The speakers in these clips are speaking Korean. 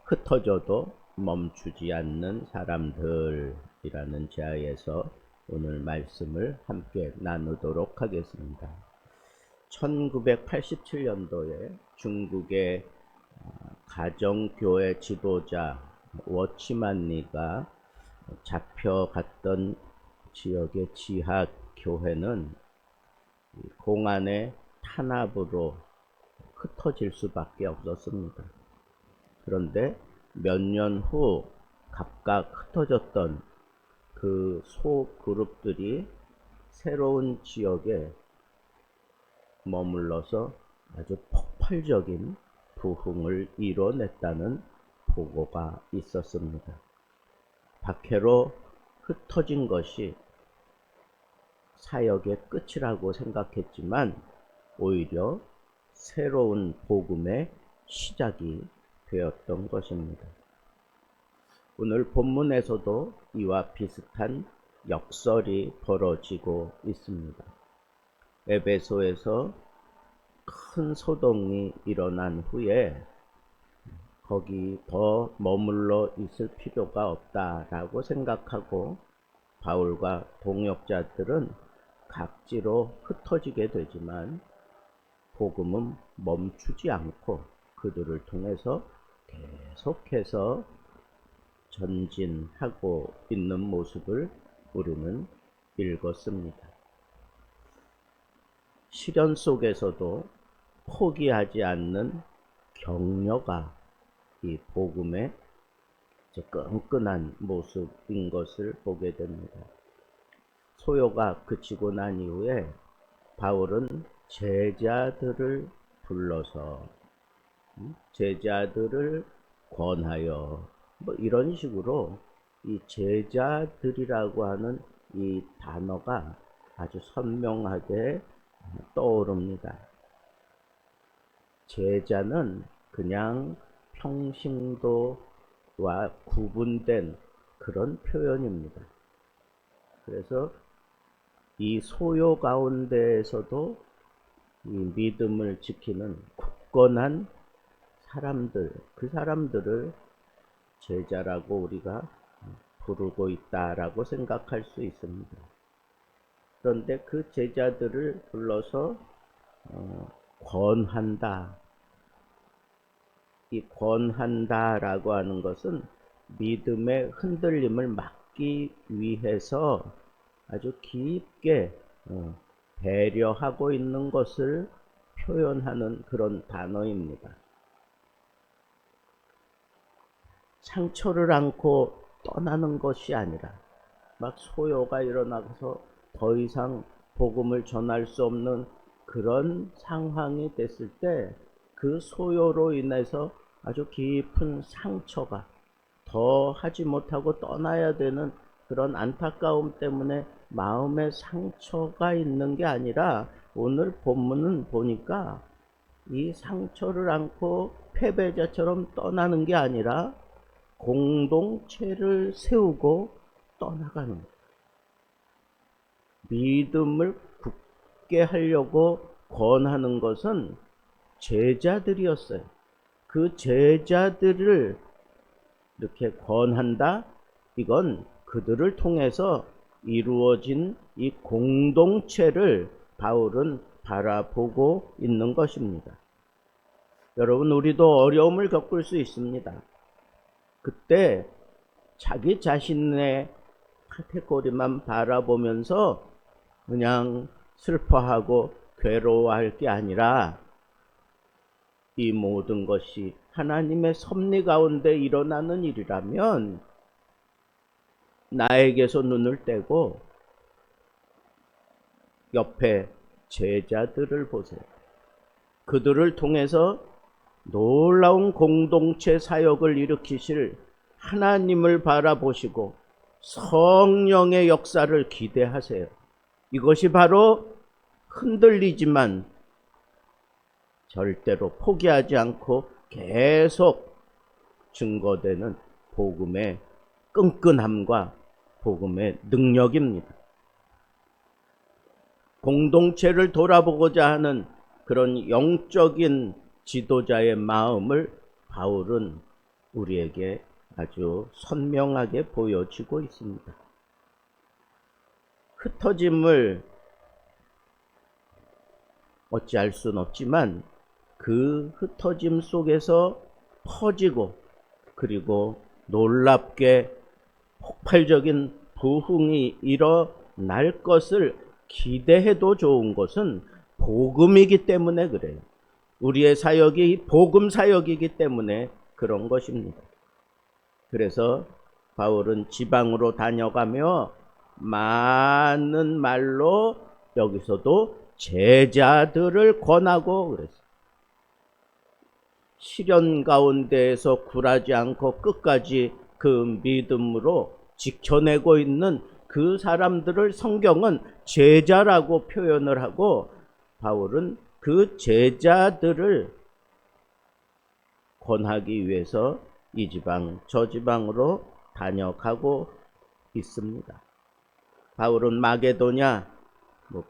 흩어져도 멈추지 않는 사람들이라는 제하에서 오늘 말씀을 함께 나누도록 하겠습니다. 1987년도에 중국의 가정교회 지도자 워치만리가 잡혀갔던 지역의 지하교회는 공안의 탄압으로 흩어질 수밖에 없었습니다. 그런데 몇 년 후 각각 흩어졌던 그 소그룹들이 새로운 지역에 머물러서 아주 폭발적인 부흥을 이뤄냈다는 보고가 있었습니다. 박해로 흩어진 것이 사역의 끝이라고 생각했지만 오히려 새로운 복음의 시작이 되었던 것입니다. 오늘 본문에서도 이와 비슷한 역설이 벌어지고 있습니다. 에베소에서 큰 소동이 일어난 후에 거기 더 머물러 있을 필요가 없다라고 생각하고 바울과 동역자들은 각지로 흩어지게 되지만 복음은 멈추지 않고 그들을 통해서 계속해서 전진하고 있는 모습을 우리는 읽었습니다. 시련 속에서도 포기하지 않는 격려가 이 복음의 끈끈한 모습인 것을 보게 됩니다. 소요가 그치고 난 이후에 바울은 제자들을 불러서 제자들을 권하여 이런 식으로 이 제자들이라고 하는 이 단어가 아주 선명하게 떠오릅니다. 제자는 그냥 평신도와 구분된 그런 표현입니다. 그래서 이 소요 가운데에서도 이 믿음을 지키는 굳건한 사람들, 그 사람들을 제자라고 우리가 부르고 있다라고 생각할 수 있습니다. 그런데 그 제자들을 불러서 권한다. 이 권한다라고 하는 것은 믿음의 흔들림을 막기 위해서 아주 깊게 배려하고 있는 것을 표현하는 그런 단어입니다. 상처를 안고 떠나는 것이 아니라 막 소요가 일어나서 더 이상 복음을 전할 수 없는 그런 상황이 됐을 때 그 소요로 인해서 아주 깊은 상처가 더 하지 못하고 떠나야 되는 그런 안타까움 때문에 마음의 상처가 있는 게 아니라 오늘 본문은 보니까 이 상처를 안고 패배자처럼 떠나는 게 아니라 공동체를 세우고 떠나가는 거예요. 믿음을 굳게 하려고 권하는 것은 제자들이었어요. 그 제자들을 이렇게 권한다? 이건 그들을 통해서 이루어진 이 공동체를 바울은 바라보고 있는 것입니다. 여러분, 우리도 어려움을 겪을 수 있습니다. 그때 자기 자신의 카테고리만 바라보면서 그냥 슬퍼하고 괴로워할 게 아니라 이 모든 것이 하나님의 섭리 가운데 일어나는 일이라면 나에게서 눈을 떼고 옆에 제자들을 보세요. 그들을 통해서 놀라운 공동체 사역을 일으키실 하나님을 바라보시고 성령의 역사를 기대하세요. 이것이 바로 흔들리지만 절대로 포기하지 않고 계속 증거되는 복음의 끈끈함과 복음의 능력입니다. 공동체를 돌아보고자 하는 그런 영적인 지도자의 마음을 바울은 우리에게 아주 선명하게 보여지고 있습니다. 흩어짐을 어찌할 수는 없지만 그 흩어짐 속에서 퍼지고 그리고 놀랍게 폭발적인 부흥이 일어날 것을 기대해도 좋은 것은 복음이기 때문에 그래요. 우리의 사역이 복음 사역이기 때문에 그런 것입니다. 그래서 바울은 지방으로 다녀가며 많은 말로 여기서도 제자들을 권하고 그랬어요. 시련 가운데에서 굴하지 않고 끝까지 그 믿음으로 지켜내고 있는 그 사람들을 성경은 제자라고 표현을 하고 바울은 그 제자들을 권하기 위해서 이 지방 저 지방으로 다녀가고 있습니다. 바울은 마게도냐,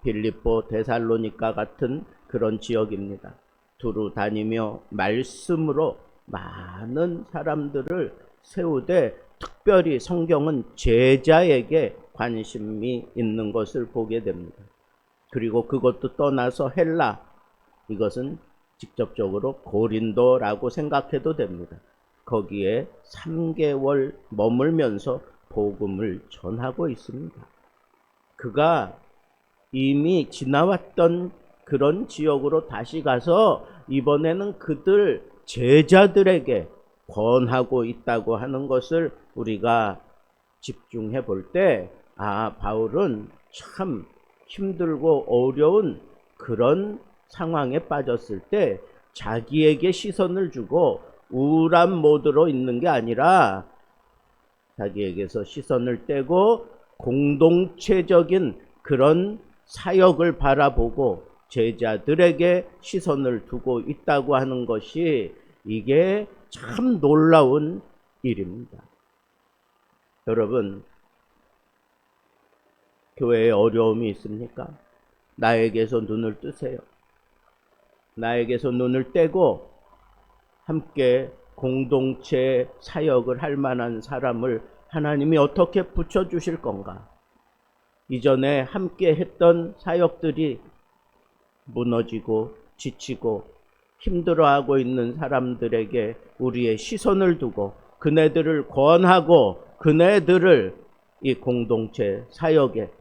빌립보, 데살로니가 같은 그런 지역입니다. 두루 다니며 말씀으로 많은 사람들을 세우되 특별히 성경은 제자에게 관심이 있는 것을 보게 됩니다. 그리고 그것도 떠나서 헬라, 이것은 직접적으로 고린도라고 생각해도 됩니다. 거기에 3개월 머물면서 복음을 전하고 있습니다. 그가 이미 지나왔던 그런 지역으로 다시 가서 이번에는 그들 제자들에게 권하고 있다고 하는 것을 우리가 집중해 볼 때, 바울은 참 힘들고 어려운 그런 상황에 빠졌을 때 자기에게 시선을 주고 우울한 모드로 있는 게 아니라 자기에게서 시선을 떼고 공동체적인 그런 사역을 바라보고 제자들에게 시선을 두고 있다고 하는 것이 이게 참 놀라운 일입니다. 여러분, 교회에 어려움이 있습니까? 나에게서 눈을 뜨세요. 나에게서 눈을 떼고 함께 공동체 사역을 할 만한 사람을 하나님이 어떻게 붙여주실 건가? 이전에 함께 했던 사역들이 무너지고 지치고 힘들어하고 있는 사람들에게 우리의 시선을 두고 그네들을 권하고 그네들을 이 공동체 사역에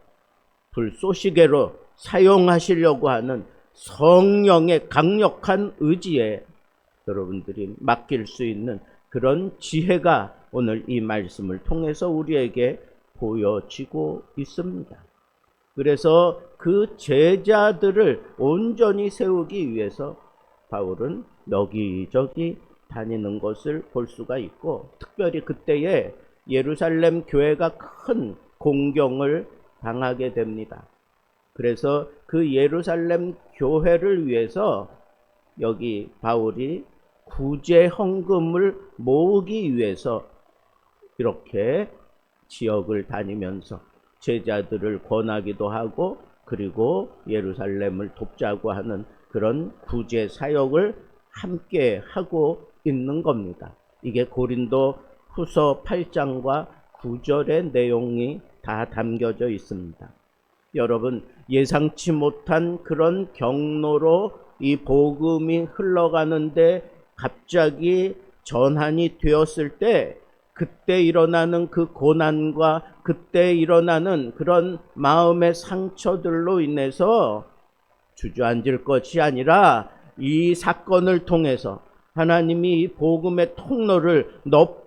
불쏘시개로 사용하시려고 하는 성령의 강력한 의지에 여러분들이 맡길 수 있는 그런 지혜가 오늘 이 말씀을 통해서 우리에게 보여지고 있습니다. 그래서 그 제자들을 온전히 세우기 위해서 바울은 여기저기 다니는 것을 볼 수가 있고, 특별히 그때에 예루살렘 교회가 큰 공경을 당하게 됩니다. 그래서 그 예루살렘 교회를 위해서 여기 바울이 구제 헌금을 모으기 위해서 이렇게 지역을 다니면서 제자들을 권하기도 하고 그리고 예루살렘을 돕자고 하는 그런 구제 사역을 함께 하고 있는 겁니다. 이게 고린도 후서 8장과 9절의 내용이 다 담겨져 있습니다. 여러분, 예상치 못한 그런 경로로 이 복음이 흘러가는데 갑자기 전환이 되었을 때 그때 일어나는 그 고난과 그때 일어나는 그런 마음의 상처들로 인해서 주저앉을 것이 아니라 이 사건을 통해서 하나님이 이 복음의 통로를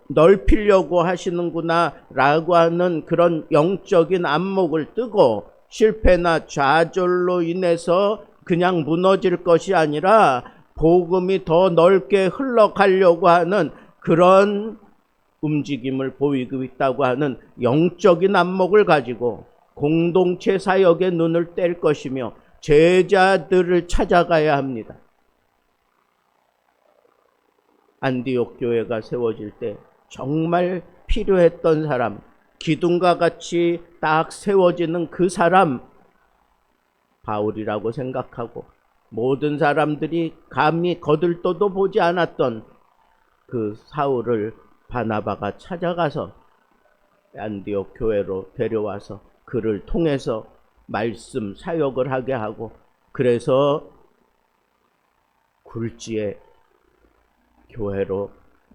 넓히려고 하시는구나 라고 하는 그런 영적인 안목을 뜨고 실패나 좌절로 인해서 그냥 무너질 것이 아니라 복음이 더 넓게 흘러가려고 하는 그런 움직임을 보이고 있다고 하는 영적인 안목을 가지고 공동체 사역의 눈을 뗄 것이며 제자들을 찾아가야 합니다. 안디옥 교회가 세워질 때 정말 필요했던 사람, 기둥과 같이 딱 세워지는 그 사람 바울이라고 생각하고 모든 사람들이 감히 거들떠도 보지 않았던 그 사울을 바나바가 찾아가서 안디옥 교회로 데려와서 그를 통해서 말씀 사역을 하게 하고, 그래서 굴지의 교회로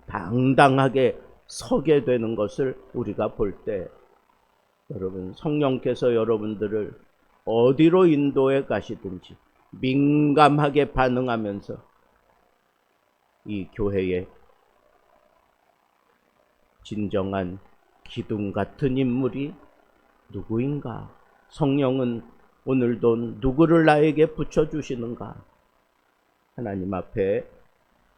당당하게 서게 되는 것을 우리가 볼 때, 여러분, 성령께서 여러분들을 어디로 인도해 가시든지 민감하게 반응하면서 이 교회의 진정한 기둥 같은 인물이 누구인가? 성령은 오늘도 누구를 나에게 붙여주시는가? 하나님 앞에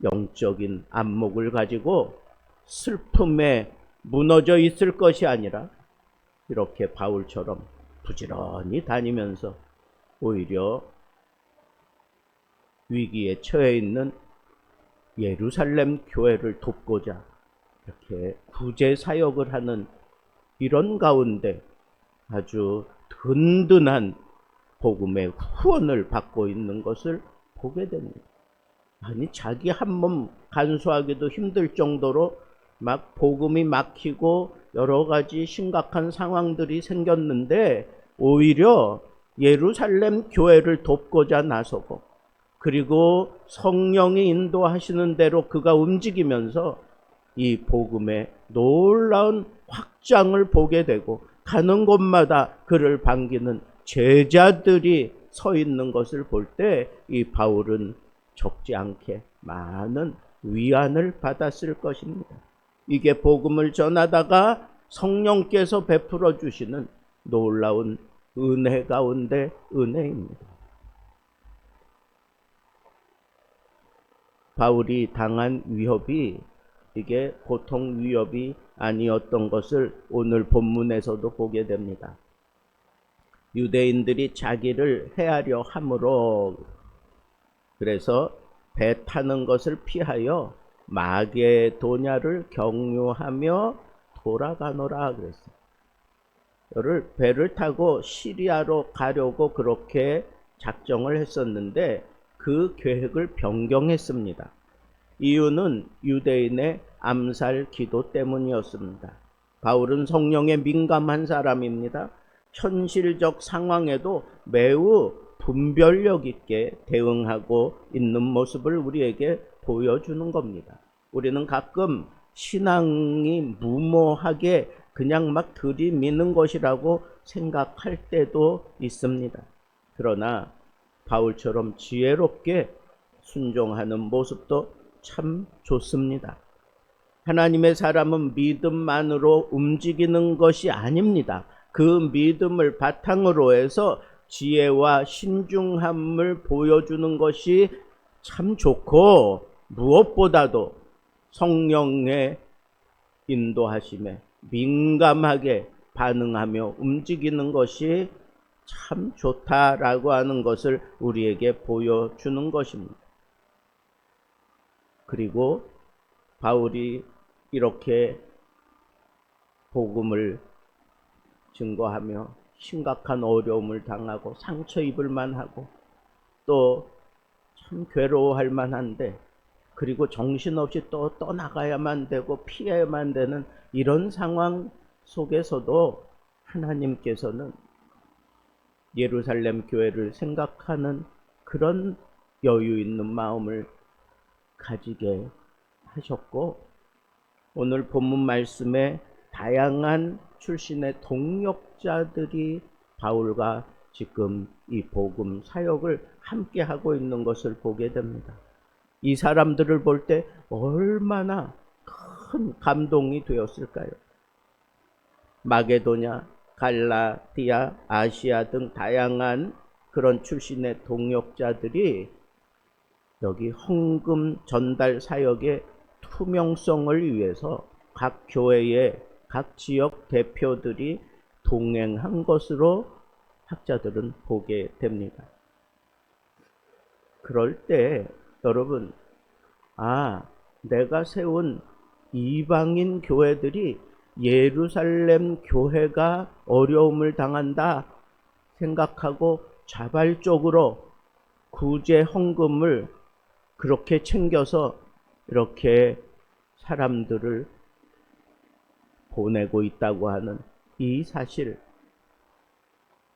영적인 안목을 가지고 슬픔에 무너져 있을 것이 아니라 이렇게 바울처럼 부지런히 다니면서 오히려 위기에 처해 있는 예루살렘 교회를 돕고자 이렇게 구제 사역을 하는 이런 가운데 아주 든든한 복음의 후원을 받고 있는 것을 보게 됩니다. 아니, 자기 한 몸 간수하기도 힘들 정도로 막 복음이 막히고 여러 가지 심각한 상황들이 생겼는데 오히려 예루살렘 교회를 돕고자 나서고, 그리고 성령이 인도하시는 대로 그가 움직이면서 이 복음의 놀라운 확장을 보게 되고, 가는 곳마다 그를 반기는 제자들이 서 있는 것을 볼 때 이 바울은 적지 않게 많은 위안을 받았을 것입니다. 이게 복음을 전하다가 성령께서 베풀어 주시는 놀라운 은혜 가운데 은혜입니다. 바울이 당한 위협이 이게 보통 위협이 아니었던 것을 오늘 본문에서도 보게 됩니다. 유대인들이 자기를 해하려 함으로, 그래서 배 타는 것을 피하여 마게도냐를 경유하며 돌아가노라 그랬어요. 배를 타고 시리아로 가려고 그렇게 작정을 했었는데 그 계획을 변경했습니다. 이유는 유대인의 암살 기도 때문이었습니다. 바울은 성령에 민감한 사람입니다. 현실적 상황에도 매우 분별력 있게 대응하고 있는 모습을 우리에게 보여주는 겁니다. 우리는 가끔 신앙이 무모하게 그냥 막 들이미는 것이라고 생각할 때도 있습니다. 그러나 바울처럼 지혜롭게 순종하는 모습도 참 좋습니다. 하나님의 사람은 믿음만으로 움직이는 것이 아닙니다. 그 믿음을 바탕으로 해서 지혜와 신중함을 보여주는 것이 참 좋고, 무엇보다도 성령의 인도하심에 민감하게 반응하며 움직이는 것이 참 좋다라고 하는 것을 우리에게 보여주는 것입니다. 그리고 바울이 이렇게 복음을 증거하며 심각한 어려움을 당하고 상처 입을 만하고 또 참 괴로워할 만한데, 그리고 정신없이 또 떠나가야만 되고 피해야만 되는 이런 상황 속에서도 하나님께서는 예루살렘 교회를 생각하는 그런 여유 있는 마음을 가지게 하셨고, 오늘 본문 말씀에 다양한 출신의 동역자들이 바울과 지금 이 복음 사역을 함께 하고 있는 것을 보게 됩니다. 이 사람들을 볼 때 얼마나 큰 감동이 되었을까요? 마게도냐, 갈라디아, 아시아 등 다양한 그런 출신의 동역자들이 여기 헌금 전달 사역의 투명성을 위해서 각 교회의 각 지역 대표들이 동행한 것으로 학자들은 보게 됩니다. 그럴 때 여러분, 내가 세운 이방인 교회들이 예루살렘 교회가 어려움을 당한다 생각하고 자발적으로 구제 헌금을 그렇게 챙겨서 이렇게 사람들을 보내고 있다고 하는 이 사실,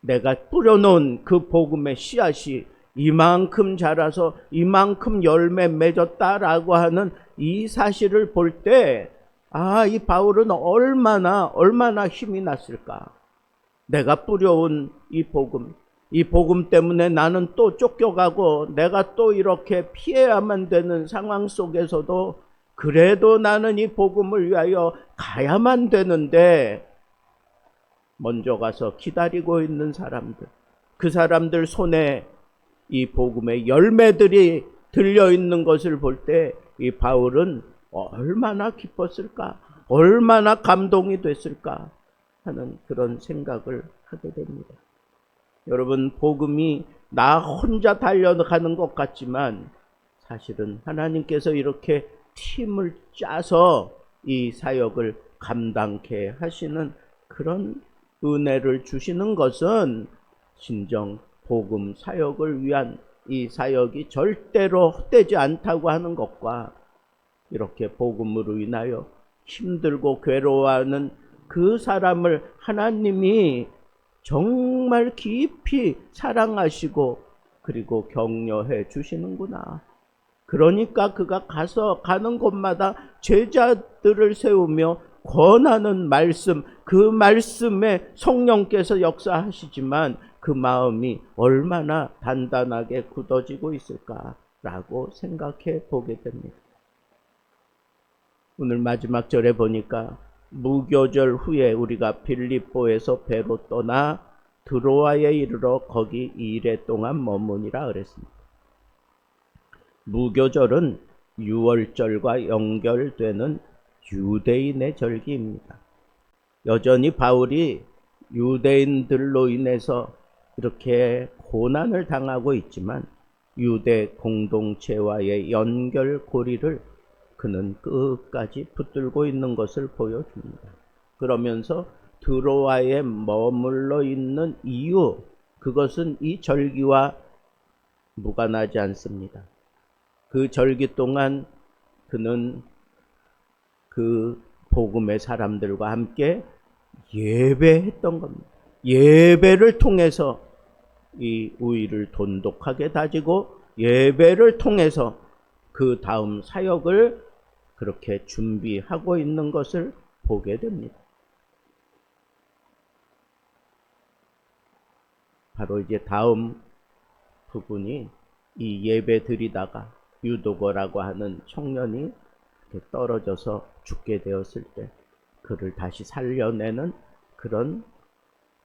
내가 뿌려놓은 그 복음의 씨앗이 이만큼 자라서 이만큼 열매 맺었다라고 하는 이 사실을 볼 때, 이 바울은 얼마나 힘이 났을까. 내가 뿌려온 이 복음 때문에 나는 또 쫓겨가고 내가 또 이렇게 피해야만 되는 상황 속에서도 그래도 나는 이 복음을 위하여 가야만 되는데, 먼저 가서 기다리고 있는 사람들, 그 사람들 손에 이 복음의 열매들이 들려있는 것을 볼 때 이 바울은 얼마나 기뻤을까, 얼마나 감동이 됐을까 하는 그런 생각을 하게 됩니다. 여러분, 복음이 나 혼자 달려가는 것 같지만 사실은 하나님께서 이렇게 팀을 짜서 이 사역을 감당케 하시는 그런 은혜를 주시는 것은 진정 복음 사역을 위한 이 사역이 절대로 헛되지 않다고 하는 것과, 이렇게 복음으로 인하여 힘들고 괴로워하는 그 사람을 하나님이 정말 깊이 사랑하시고 그리고 격려해 주시는구나. 그러니까 그가 가는 곳마다 제자들을 세우며 권하는 말씀, 그 말씀에 성령께서 역사하시지만 그 마음이 얼마나 단단하게 굳어지고 있을까라고 생각해 보게 됩니다. 오늘 마지막 절에 보니까 무교절 후에 우리가 빌립보에서 배로 떠나 드로아에 이르러 거기 2일 동안 머무니라 그랬습니다. 무교절은 유월절과 연결되는 유대인의 절기입니다. 여전히 바울이 유대인들로 인해서 이렇게 고난을 당하고 있지만 유대 공동체와의 연결고리를 그는 끝까지 붙들고 있는 것을 보여줍니다. 그러면서 드로아에 머물러 있는 이유, 그것은 이 절기와 무관하지 않습니다. 그 절기 동안 그는 그 복음의 사람들과 함께 예배했던 겁니다. 예배를 통해서 이 의를 돈독하게 다지고 예배를 통해서 그 다음 사역을 그렇게 준비하고 있는 것을 보게 됩니다. 바로 이제 다음 부분이 이 예배 드리다가 유도거라고 하는 청년이 떨어져서 죽게 되었을 때 그를 다시 살려내는 그런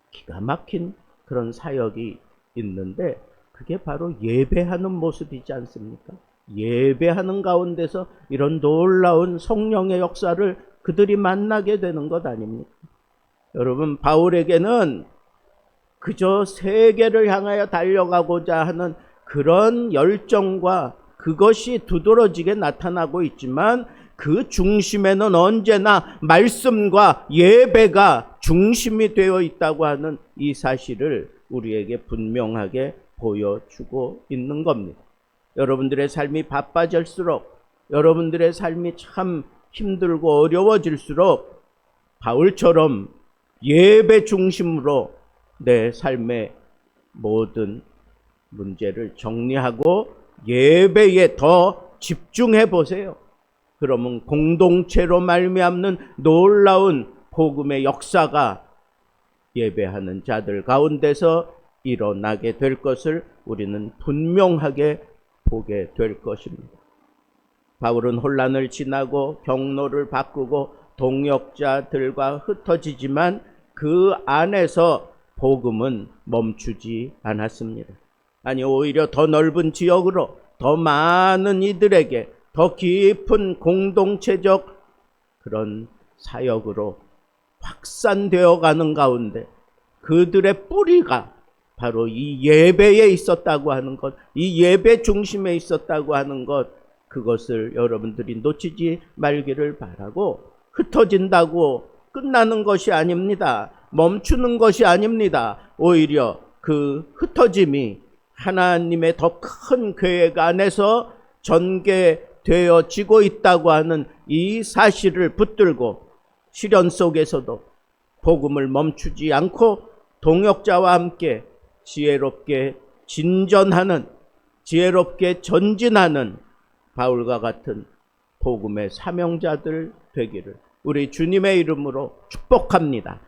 기가 막힌 그런 사역이 있는데, 그게 바로 예배하는 모습이지 않습니까? 예배하는 가운데서 이런 놀라운 성령의 역사를 그들이 만나게 되는 것 아닙니까? 여러분, 바울에게는 그저 세계를 향하여 달려가고자 하는 그런 열정과 그것이 두드러지게 나타나고 있지만, 그 중심에는 언제나 말씀과 예배가 중심이 되어 있다고 하는 이 사실을 우리에게 분명하게 보여주고 있는 겁니다. 여러분들의 삶이 바빠질수록, 여러분들의 삶이 참 힘들고 어려워질수록 바울처럼 예배 중심으로 내 삶의 모든 문제를 정리하고 예배에 더 집중해 보세요. 그러면 공동체로 말미암는 놀라운 복음의 역사가 예배하는 자들 가운데서 일어나게 될 것을 우리는 분명하게 보게 될 것입니다. 바울은 혼란을 지나고 경로를 바꾸고 동역자들과 흩어지지만 그 안에서 복음은 멈추지 않았습니다. 아니, 오히려 더 넓은 지역으로, 더 많은 이들에게 더 깊은 공동체적 그런 사역으로 확산되어 가는 가운데 그들의 뿌리가 바로 이 예배에 있었다고 하는 것, 이 예배 중심에 있었다고 하는 것, 그것을 여러분들이 놓치지 말기를 바라고, 흩어진다고 끝나는 것이 아닙니다. 멈추는 것이 아닙니다. 오히려 그 흩어짐이 하나님의 더 큰 계획 안에서 전개되어지고 있다고 하는 이 사실을 붙들고 시련 속에서도 복음을 멈추지 않고 동역자와 함께 지혜롭게 진전하는, 지혜롭게 전진하는 바울과 같은 복음의 사명자들 되기를 우리 주님의 이름으로 축복합니다.